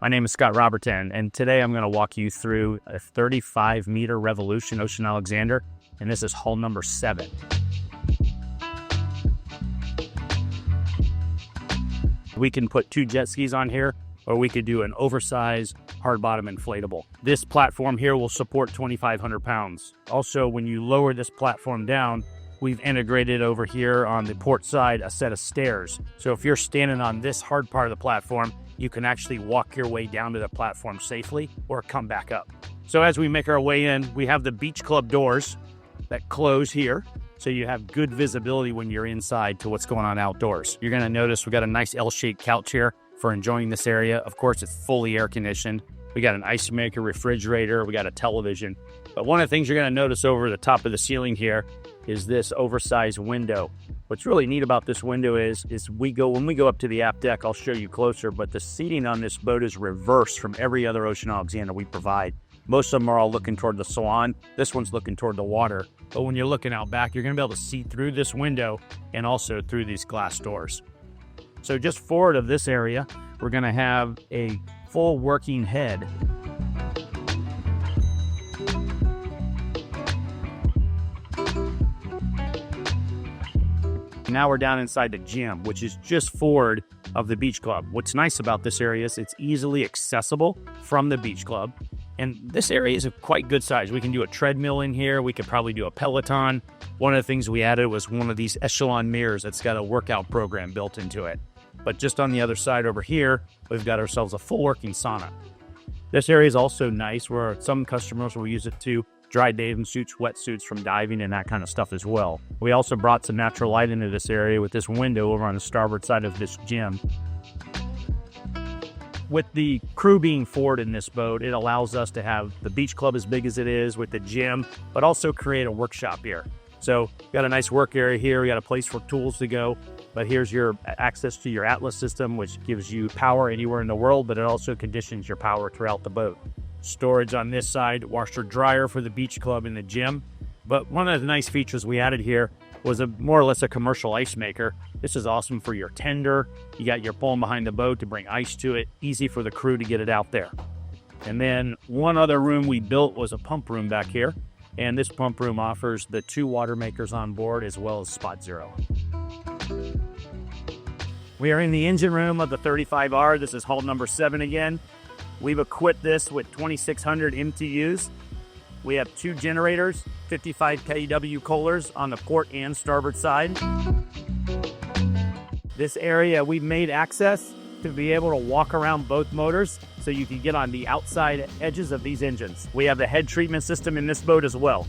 My name is Scott Roberton, and today I'm going to walk you through a 35-meter Revolution Ocean Alexander, and this is hull number 7. We can put 2 jet skis on here, or we could do an oversized hard bottom inflatable. This platform here will support 2,500 pounds. Also, when you lower this platform down, we've integrated over here on the port side a set of stairs. So if you're standing on this hard part of the platform, you can actually walk your way down to the platform safely or come back up. So as we make our way in, we have the beach club doors that close here. So you have good visibility when you're inside to what's going on outdoors. You're gonna notice we got a nice L-shaped couch here for enjoying this area. Of course, it's fully air conditioned. We got an ice maker, refrigerator, we got a television. But one of the things you're gonna notice over the top of the ceiling here is this oversized window. What's really neat about this window is when we go up to the aft deck, I'll show you closer, but the seating on this boat is reversed from every other Ocean Alexander we provide. Most of them are all looking toward the salon. This one's looking toward the water. But when you're looking out back, you're gonna be able to see through this window and also through these glass doors. So just forward of this area, we're gonna have a full working head. Now we're down inside the gym, which is just forward of the beach club. What's nice about this area is it's easily accessible from the beach club. And this area is a quite good size. We can do a treadmill in here. We could probably do a Peloton. One of the things we added was one of these echelon mirrors that's got a workout program built into it. But just on the other side over here, we've got ourselves a full working sauna. This area is also nice where some customers will use it to dry diving suits, wetsuits from diving and that kind of stuff as well. We also brought some natural light into this area with this window over on the starboard side of this gym. With the crew being forward in this boat, it allows us to have the beach club as big as it is with the gym, but also create a workshop here. So we got a nice work area here. We got a place for tools to go, but here's your access to your Atlas system, which gives you power anywhere in the world, but it also conditions your power throughout the boat. Storage on this side, washer dryer for the beach club and the gym. But one of the nice features we added here was more or less a commercial ice maker. This is awesome for your tender. You got your pulling behind the boat to bring ice to it. Easy for the crew to get it out there. And then one other room we built was a pump room back here. And this pump room offers the 2 water makers on board as well as Spot Zero. We are in the engine room of the 35R. This is hull number 7 again. We've equipped this with 2,600 MTUs. We have 2 generators, 55 kW coolers on the port and starboard side. This area we've made access to be able to walk around both motors so you can get on the outside edges of these engines. We have the head treatment system in this boat as well.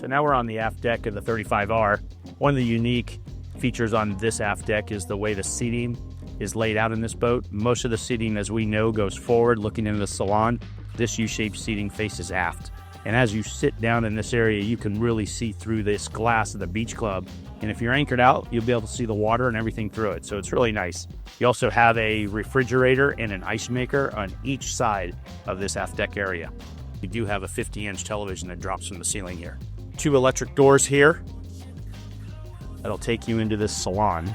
So now we're on the aft deck of the 35R. One of the unique features on this aft deck is the way the seating is laid out in this boat. Most of the seating, as we know, goes forward looking into the salon. This U-shaped seating faces aft. And as you sit down in this area, you can really see through this glass of the beach club. And if you're anchored out, you'll be able to see the water and everything through it. So it's really nice. You also have a refrigerator and an ice maker on each side of this aft deck area. You do have a 50-inch television that drops from the ceiling here. 2 electric doors here. That'll take you into this salon.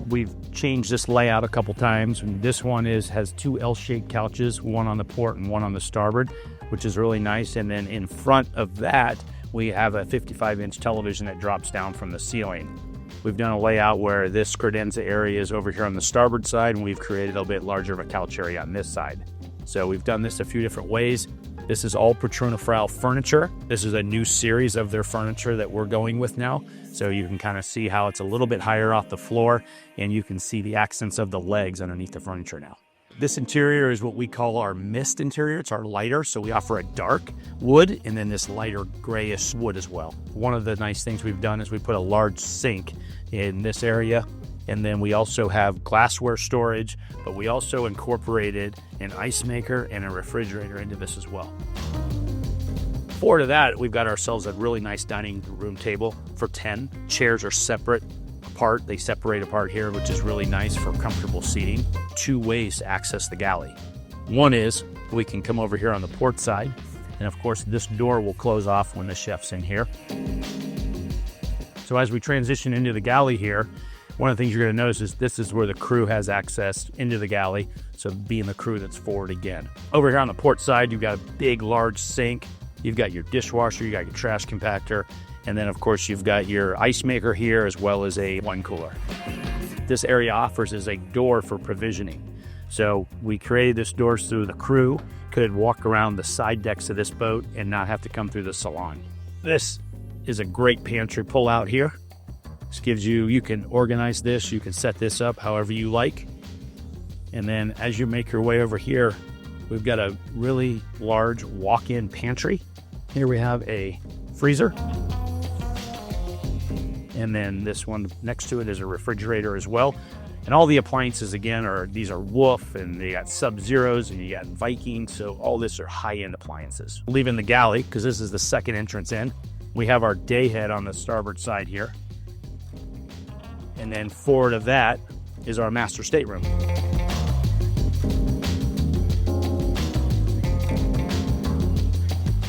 We've changed this layout a couple times. This one has 2 L-shaped couches, one on the port and one on the starboard, which is really nice. And then in front of that, we have a 55-inch television that drops down from the ceiling. We've done a layout where this credenza area is over here on the starboard side, and we've created a bit larger of a couch area on this side. So we've done this a few different ways. This is all Patrona furniture. This is a new series of their furniture that we're going with now. So you can kind of see how it's a little bit higher off the floor, and you can see the accents of the legs underneath the furniture now. This interior is what we call our mist interior. It's our lighter. So we offer a dark wood and then this lighter grayish wood as well. One of the nice things we've done is we put a large sink in this area. And then we also have glassware storage, but we also incorporated an ice maker and a refrigerator into this as well. Forward to that, we've got ourselves a really nice dining room table for 10. Chairs are separate apart. They separate apart here, which is really nice for comfortable seating. 2 ways to access the galley. One is we can come over here on the port side, and of course this door will close off when the chef's in here. So as we transition into the galley here, one of the things you're going to notice is this is where the crew has access into the galley. So being the crew that's forward again. Over here on the port side, you've got a big, large sink. You've got your dishwasher, you got your trash compactor, and then of course you've got your ice maker here as well as a wine cooler. This area offers is a door for provisioning. So we created this door so the crew could walk around the side decks of this boat and not have to come through the salon. This is a great pantry pull out here. This gives you can organize this, you can set this up however you like. And then as you make your way over here, we've got a really large walk-in pantry. Here we have a freezer. And then this one next to it is a refrigerator as well. And all the appliances again these are Wolf, and they got Sub-Zeros, and you got Viking. So all this are high-end appliances. Leaving the galley, because this is the second entrance in, we have our day head on the starboard side here. And then forward of that is our master stateroom.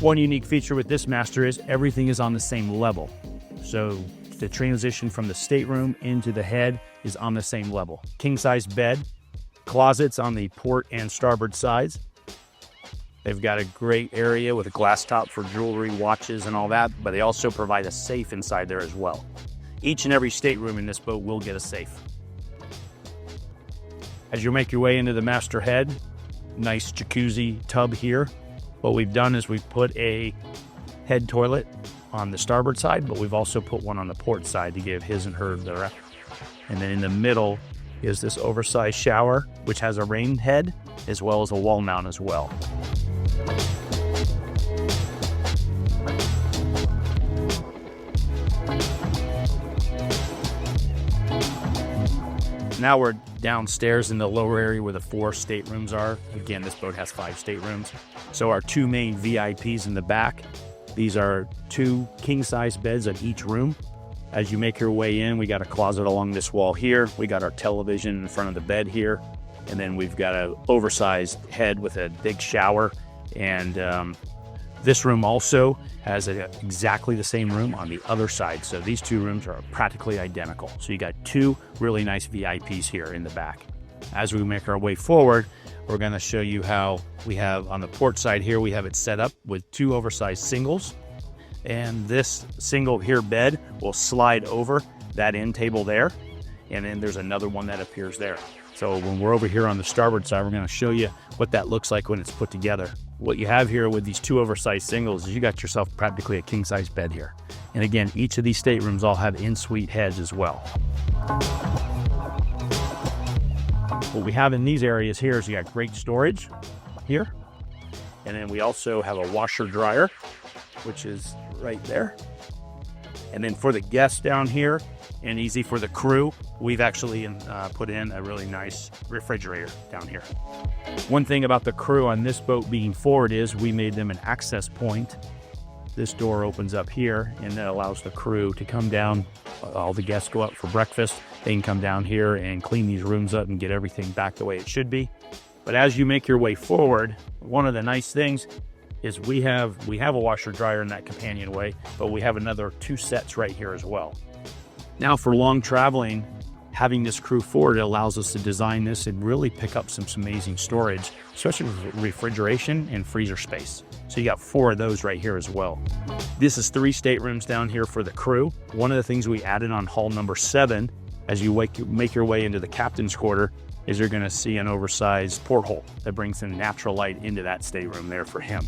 One unique feature with this master is everything is on the same level. So the transition from the stateroom into the head is on the same level. King size bed, closets on the port and starboard sides. They've got a great area with a glass top for jewelry, watches, and all that, but they also provide a safe inside there as well. Each and every stateroom in this boat will get a safe. As you make your way into the master head, nice jacuzzi tub here. What we've done is we've put a head toilet on the starboard side, but we've also put one on the port side to give his and her the rest. And then in the middle is this oversized shower, which has a rain head as well as a wall mount as well. Now we're downstairs in the lower area where the 4 staterooms are. Again, this boat has 5 staterooms. So our 2 main VIPs in the back. These are 2 king-size beds at each room. As you make your way in, we got a closet along this wall here. We got our television in front of the bed here. And then we've got an oversized head with a big shower. And this room also has exactly the same room on the other side. So these 2 rooms are practically identical. So you got 2 really nice VIPs here in the back. As we make our way forward, we're going to show you how we have on the port side here, we have it set up with 2 oversized singles. And this single here bed will slide over that end table there. And then there's another one that appears there. So when we're over here on the starboard side, we're going to show you what that looks like when it's put together. What you have here with these 2 oversized singles is you got yourself practically a king-size bed here. And again, each of these staterooms all have in-suite heads as well. What we have in these areas here is you got great storage here. And then we also have a washer dryer, which is right there. And then for the guests down here, and easy for the crew, we've actually put in a really nice refrigerator down here. One thing about the crew on this boat being forward is we made them an access point. This door opens up here and that allows the crew to come down. All the guests go up for breakfast. They can come down here and clean these rooms up and get everything back the way it should be. But as you make your way forward, one of the nice things is we have a washer dryer in that companionway, but we have another 2 sets right here as well. Now for long traveling, having this crew forward allows us to design this and really pick up some amazing storage, especially with refrigeration and freezer space. So you got 4 of those right here as well. This is 3 staterooms down here for the crew. One of the things we added on hull number 7, as you make your way into the captain's quarter, is you're going to see an oversized porthole that brings some natural light into that stateroom there for him.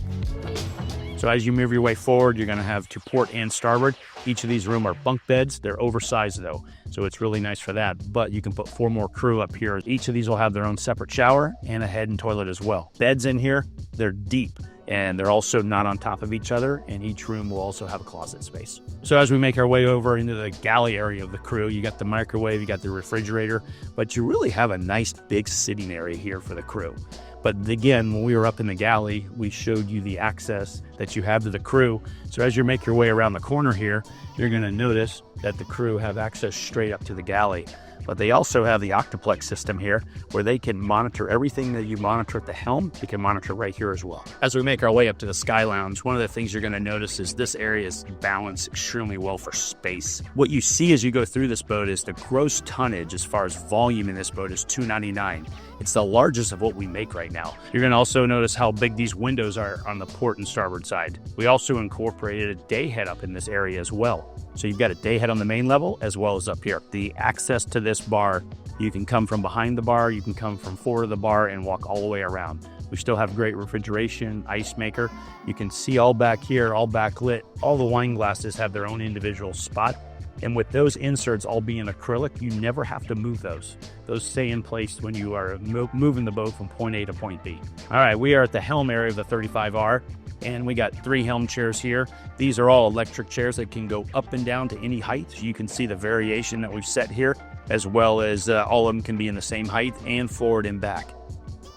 So as you move your way forward, you're going to have to port and starboard. Each of these rooms are bunk beds. They're oversized though, so it's really nice for that. But you can put 4 more crew up here. Each of these will have their own separate shower and a head and toilet as well. Beds in here, they're deep. And they're also not on top of each other, and each room will also have a closet space. So as we make our way over into the galley area of the crew, you got the microwave, you got the refrigerator, but you really have a nice big sitting area here for the crew. But again, when we were up in the galley, we showed you the access that you have to the crew. So as you make your way around the corner here, you're going to notice that the crew have access straight up to the galley. But they also have the Octoplex system here where they can monitor everything that you monitor at the helm. They can monitor right here as well. As we make our way up to the Sky Lounge, one of the things you're going to notice is this area is balanced extremely well for space. What you see as you go through this boat is the gross tonnage as far as volume in this boat is 299. It's the largest of what we make right now. You're going to also notice how big these windows are on the port and starboard side. We also incorporated a day head up in this area as well. So you've got a day head on the main level as well as up here. The access to this bar, you can come from behind the bar, you can come from forward of the bar and walk all the way around. We still have great refrigeration, ice maker. You can see all back here, all backlit. All the wine glasses have their own individual spot. And with those inserts all being acrylic, you never have to move those. Those stay in place when you are moving the boat from point A to point B. All right, we are at the helm area of the 35R, and we got 3 helm chairs here. These are all electric chairs that can go up and down to any height. So you can see the variation that we've set here, as well as all of them can be in the same height and forward and back.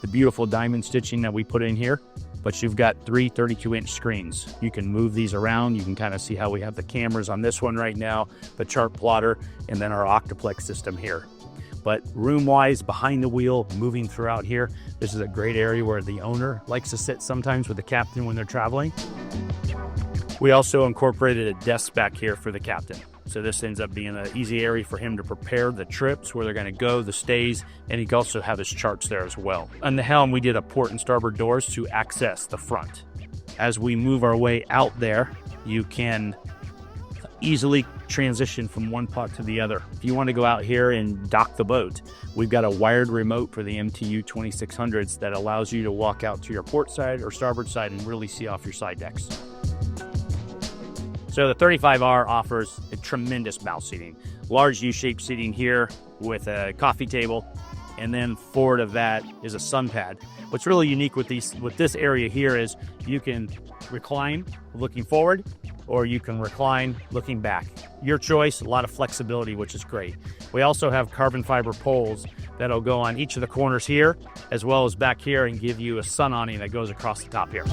The beautiful diamond stitching that we put in here, but you've got 3 32-inch screens. You can move these around. You can kind of see how we have the cameras on this one right now, the chart plotter, and then our Octoplex system here. But room-wise, behind the wheel, moving throughout here, this is a great area where the owner likes to sit sometimes with the captain when they're traveling. We also incorporated a desk back here for the captain. So this ends up being an easy area for him to prepare the trips, where they're going to go, the stays, and he can also have his charts there as well. On the helm, we did a port and starboard doors to access the front. As we move our way out there, you can easily transition from one pot to the other. If you want to go out here and dock the boat, we've got a wired remote for the MTU 2600s that allows you to walk out to your port side or starboard side and really see off your side decks. So the 35R offers a tremendous bow seating. Large U-shaped seating here with a coffee table, and then forward of that is a sun pad. What's really unique with this area here is you can recline looking forward, or you can recline looking back. Your choice, a lot of flexibility, which is great. We also have carbon fiber poles that'll go on each of the corners here, as well as back here, and give you a sun awning that goes across the top here.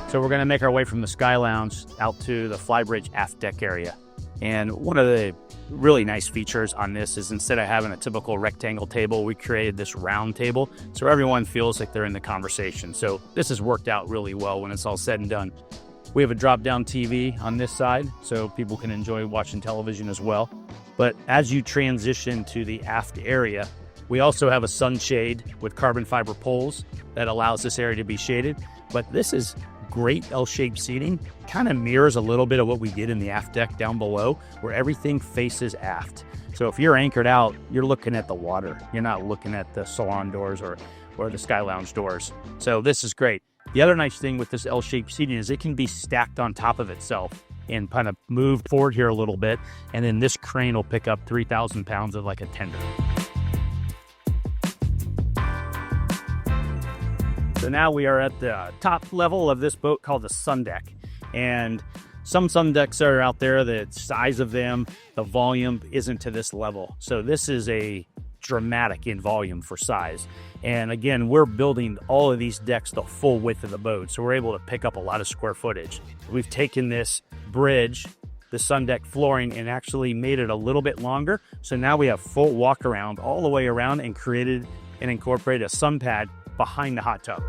So we're going to make our way from the Sky Lounge out to the flybridge aft deck area. And one of the really nice features on this is instead of having a typical rectangle table, we created this round table so everyone feels like they're in the conversation. So this has worked out really well when it's all said and done. We have a drop-down TV on this side so people can enjoy watching television as well. But as you transition to the aft area, we also have a sunshade with carbon fiber poles that allows this area to be shaded. But this is great L-shaped seating, kind of mirrors a little bit of what we did in the aft deck down below, where everything faces aft. So if you're anchored out, you're looking at the water. You're not looking at the salon doors or the Sky Lounge doors. So this is great. The other nice thing with this L-shaped seating is it can be stacked on top of itself and kind of moved forward here a little bit, and then this crane will pick up 3,000 pounds of like a tender. So now we are at the top level of this boat called the Sundeck. And some Sundecks are out there, the size of them, the volume isn't to this level. So this is a dramatic in volume for size. And again, we're building all of these decks the full width of the boat. So we're able to pick up a lot of square footage. We've taken this bridge, the Sundeck flooring, and actually made it a little bit longer. So now we have full walk around all the way around and created and incorporated a sun pad behind the hot tub.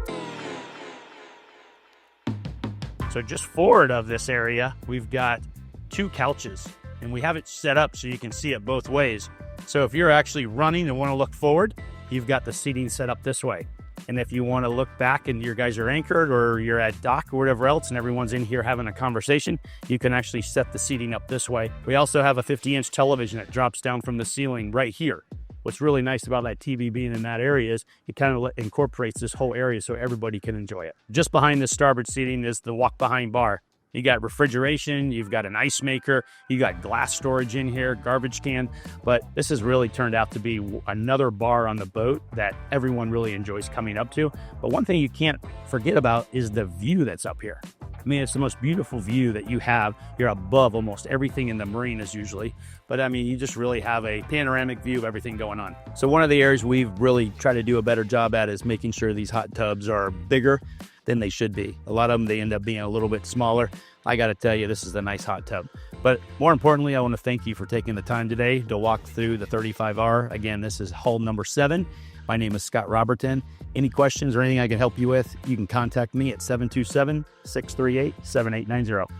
So just forward of this area, we've got 2 couches, and we have it set up so you can see it both ways. So if you're actually running and want to look forward, you've got the seating set up this way. And if you want to look back and your guys are anchored or you're at dock or whatever else and everyone's in here having a conversation, you can actually set the seating up this way. We also have a 50-inch television that drops down from the ceiling right here. What's really nice about that TV being in that area is it kind of incorporates this whole area so everybody can enjoy it. Just behind the starboard seating is the walk behind bar. You got refrigeration, you've got an ice maker, you got glass storage in here, garbage can, but this has really turned out to be another bar on the boat that everyone really enjoys coming up to. But one thing you can't forget about is the view that's up here. I mean, it's the most beautiful view that you have. You're above almost everything in the marinas usually, but I mean, you just really have a panoramic view of everything going on. So one of the areas we've really tried to do a better job at is making sure these hot tubs are bigger than they should be. A lot of them, they end up being a little bit smaller. I got to tell you, this is a nice hot tub. But more importantly, I want to thank you for taking the time today to walk through the 35R. Again, this is hull number 7. My name is Scott Roberton. Any questions or anything I can help you with, you can contact me at 727-638-7890.